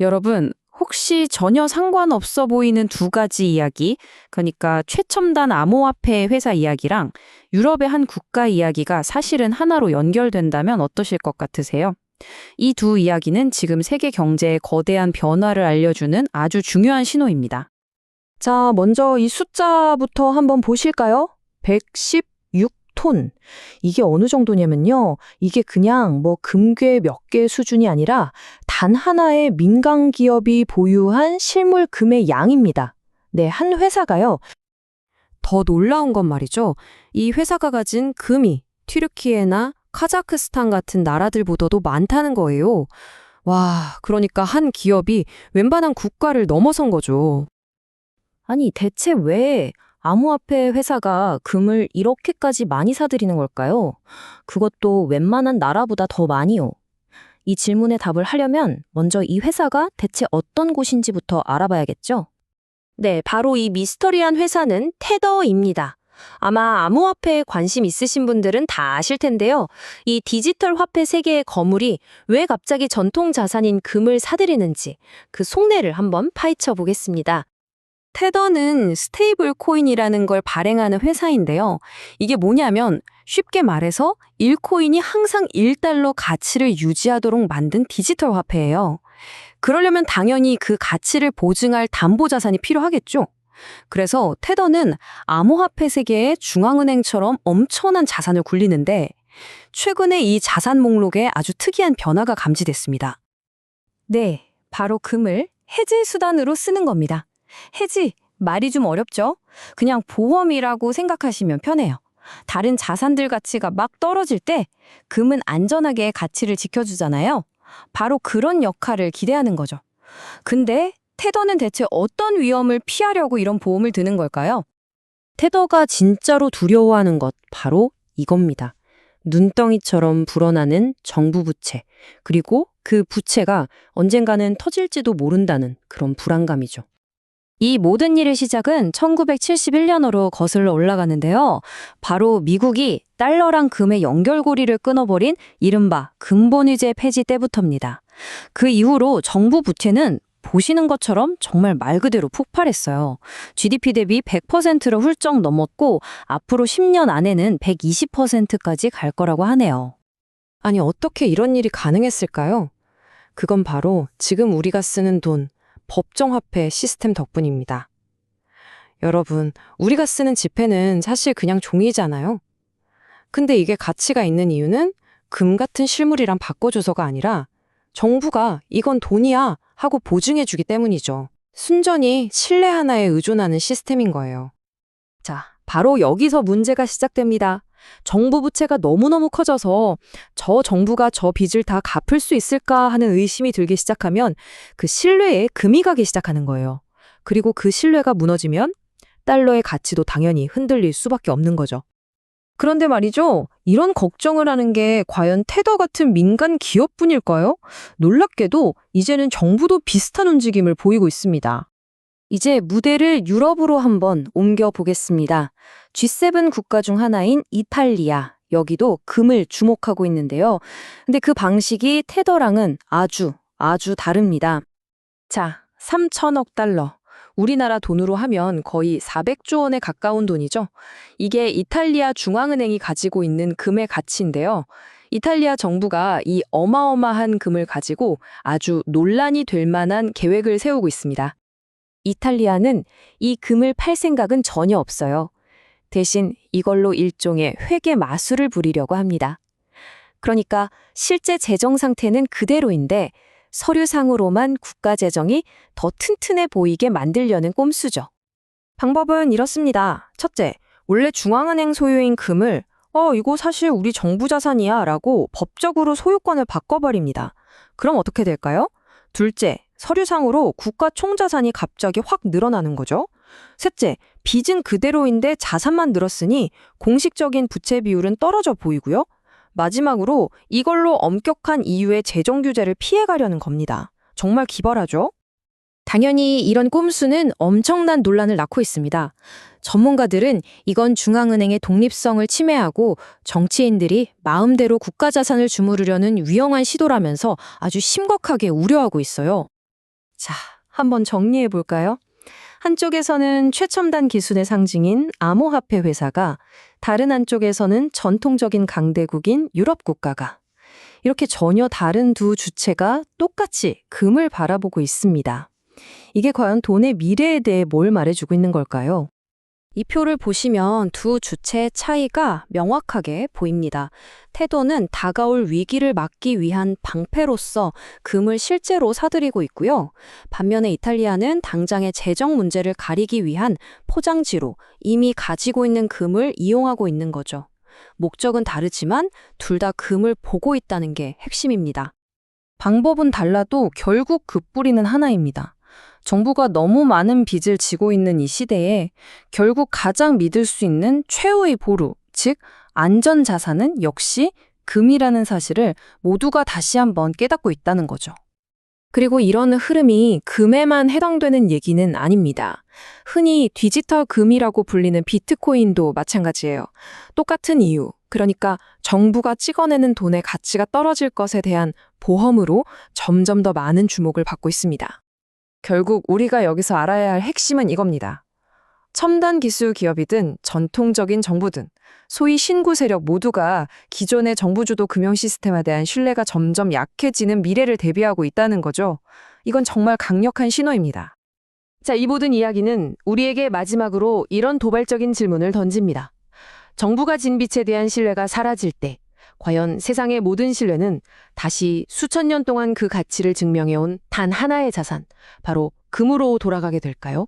여러분, 혹시 전혀 상관없어 보이는 두 가지 이야기, 그러니까 최첨단 암호화폐 회사 이야기랑 유럽의 한 국가 이야기가 사실은 하나로 연결된다면 어떠실 것 같으세요? 이 두 이야기는 지금 세계 경제의 거대한 변화를 알려주는 아주 중요한 신호입니다. 자, 먼저 이 숫자부터 한번 보실까요? 116톤. 이게 어느 정도냐면요. 이게 그냥 뭐 금괴 몇 개 수준이 아니라 단 하나의 민간 기업이 보유한 실물 금의 양입니다. 네, 한 회사가요. 더 놀라운 건 말이죠. 이 회사가 가진 금이 튀르키예나 카자흐스탄 같은 나라들보다도 많다는 거예요. 와, 그러니까 한 기업이 웬만한 국가를 넘어선 거죠. 아니, 대체 왜 암호화폐 회사가 금을 이렇게까지 많이 사들이는 걸까요? 그것도 웬만한 나라보다 더 많이요. 이 질문에 답을 하려면 먼저 이 회사가 대체 어떤 곳인지부터 알아봐야겠죠? 네, 바로 이 미스터리한 회사는 테더입니다. 아마 암호화폐에 관심 있으신 분들은 다 아실 텐데요. 이 디지털 화폐 세계의 거물이 왜 갑자기 전통 자산인 금을 사들이는지 그 속내를 한번 파헤쳐 보겠습니다. 테더는 스테이블 코인이라는 걸 발행하는 회사인데요. 이게 뭐냐면 쉽게 말해서 1코인이 항상 1달러 가치를 유지하도록 만든 디지털 화폐예요. 그러려면 당연히 그 가치를 보증할 담보 자산이 필요하겠죠. 그래서 테더는 암호화폐 세계의 중앙은행처럼 엄청난 자산을 굴리는데 최근에 이 자산 목록에 아주 특이한 변화가 감지됐습니다. 네, 바로 금을 해지 수단으로 쓰는 겁니다. 해지, 말이 좀 어렵죠? 그냥 보험이라고 생각하시면 편해요. 다른 자산들 가치가 막 떨어질 때 금은 안전하게 가치를 지켜주잖아요. 바로 그런 역할을 기대하는 거죠. 근데 테더는 대체 어떤 위험을 피하려고 이런 보험을 드는 걸까요? 테더가 진짜로 두려워하는 것, 바로 이겁니다. 눈덩이처럼 불어나는 정부 부채, 그리고 그 부채가 언젠가는 터질지도 모른다는 그런 불안감이죠. 이 모든 일의 시작은 1971년으로 거슬러 올라가는데요. 바로 미국이 달러랑 금의 연결고리를 끊어버린 이른바 근본위제 폐지 때부터입니다. 그 이후로 정부 부채는 보시는 것처럼 정말 말 그대로 폭발했어요. GDP 대비 100%를 훌쩍 넘었고 앞으로 10년 안에는 120%까지 갈 거라고 하네요. 아니, 어떻게 이런 일이 가능했을까요? 그건 바로 지금 우리가 쓰는 돈, 법정화폐 시스템 덕분입니다. 여러분, 우리가 쓰는 지폐는 사실 그냥 종이잖아요. 근데 이게 가치가 있는 이유는 금 같은 실물이랑 바꿔줘서가 아니라 정부가 이건 돈이야 하고 보증해주기 때문이죠. 순전히 신뢰 하나에 의존하는 시스템인 거예요. 자, 바로 여기서 문제가 시작됩니다. 정부 부채가 너무너무 커져서 저 정부가 저 빚을 다 갚을 수 있을까 하는 의심이 들기 시작하면 그 신뢰에 금이 가기 시작하는 거예요. 그리고 그 신뢰가 무너지면 달러의 가치도 당연히 흔들릴 수밖에 없는 거죠. 그런데 말이죠. 이런 걱정을 하는 게 과연 테더 같은 민간 기업뿐일까요? 놀랍게도 이제는 정부도 비슷한 움직임을 보이고 있습니다. 이제 무대를 유럽으로 한번 옮겨 보겠습니다. G7 국가 중 하나인 이탈리아, 여기도 금을 주목하고 있는데요. 근데 그 방식이 테더랑은 아주 다릅니다. 자, 3천억 달러. 우리나라 돈으로 하면 거의 400조 원에 가까운 돈이죠. 이게 이탈리아 중앙은행이 가지고 있는 금의 가치인데요. 이탈리아 정부가 이 어마어마한 금을 가지고 아주 논란이 될 만한 계획을 세우고 있습니다. 이탈리아는 이 금을 팔 생각은 전혀 없어요. 대신 이걸로 일종의 회계 마술을 부리려고 합니다. 그러니까 실제 재정 상태는 그대로인데 서류상으로만 국가 재정이 더 튼튼해 보이게 만들려는 꼼수죠. 방법은 이렇습니다. 첫째, 원래 중앙은행 소유인 금을 이거 사실 우리 정부 자산이야 라고 법적으로 소유권을 바꿔버립니다. 그럼 어떻게 될까요? 둘째, 서류상으로 국가 총자산이 갑자기 확 늘어나는 거죠. 셋째, 빚은 그대로인데 자산만 늘었으니 공식적인 부채 비율은 떨어져 보이고요. 마지막으로 이걸로 엄격한 이유의 재정 규제를 피해가려는 겁니다. 정말 기발하죠? 당연히 이런 꼼수는 엄청난 논란을 낳고 있습니다. 전문가들은 이건 중앙은행의 독립성을 침해하고 정치인들이 마음대로 국가 자산을 주무르려는 위험한 시도라면서 아주 심각하게 우려하고 있어요. 자, 한번 정리해 볼까요? 한쪽에서는 최첨단 기술의 상징인 암호화폐 회사가, 다른 한쪽에서는 전통적인 강대국인 유럽 국가가, 이렇게 전혀 다른 두 주체가 똑같이 금을 바라보고 있습니다. 이게 과연 돈의 미래에 대해 뭘 말해주고 있는 걸까요? 이 표를 보시면 두 주체의 차이가 명확하게 보입니다. 태도는 다가올 위기를 막기 위한 방패로서 금을 실제로 사들이고 있고요. 반면에 이탈리아는 당장의 재정 문제를 가리기 위한 포장지로 이미 가지고 있는 금을 이용하고 있는 거죠. 목적은 다르지만 둘 다 금을 보고 있다는 게 핵심입니다. 방법은 달라도 결국 그 뿌리는 하나입니다. 정부가 너무 많은 빚을 지고 있는 이 시대에 결국 가장 믿을 수 있는 최후의 보루, 즉 안전자산은 역시 금이라는 사실을 모두가 다시 한번 깨닫고 있다는 거죠. 그리고 이런 흐름이 금에만 해당되는 얘기는 아닙니다. 흔히 디지털 금이라고 불리는 비트코인도 마찬가지예요. 똑같은 이유, 그러니까 정부가 찍어내는 돈의 가치가 떨어질 것에 대한 보험으로 점점 더 많은 주목을 받고 있습니다. 결국 우리가 여기서 알아야 할 핵심은 이겁니다. 첨단 기술 기업이든 전통적인 정부든 소위 신구 세력 모두가 기존의 정부주도 금융 시스템에 대한 신뢰가 점점 약해지는 미래를 대비하고 있다는 거죠. 이건 정말 강력한 신호입니다. 자, 이 모든 이야기는 우리에게 마지막으로 이런 도발적인 질문을 던집니다. 정부가 진 빚에 대한 신뢰가 사라질 때 과연 세상의 모든 신뢰는 다시 수천 년 동안 그 가치를 증명해온 단 하나의 자산, 바로 금으로 돌아가게 될까요?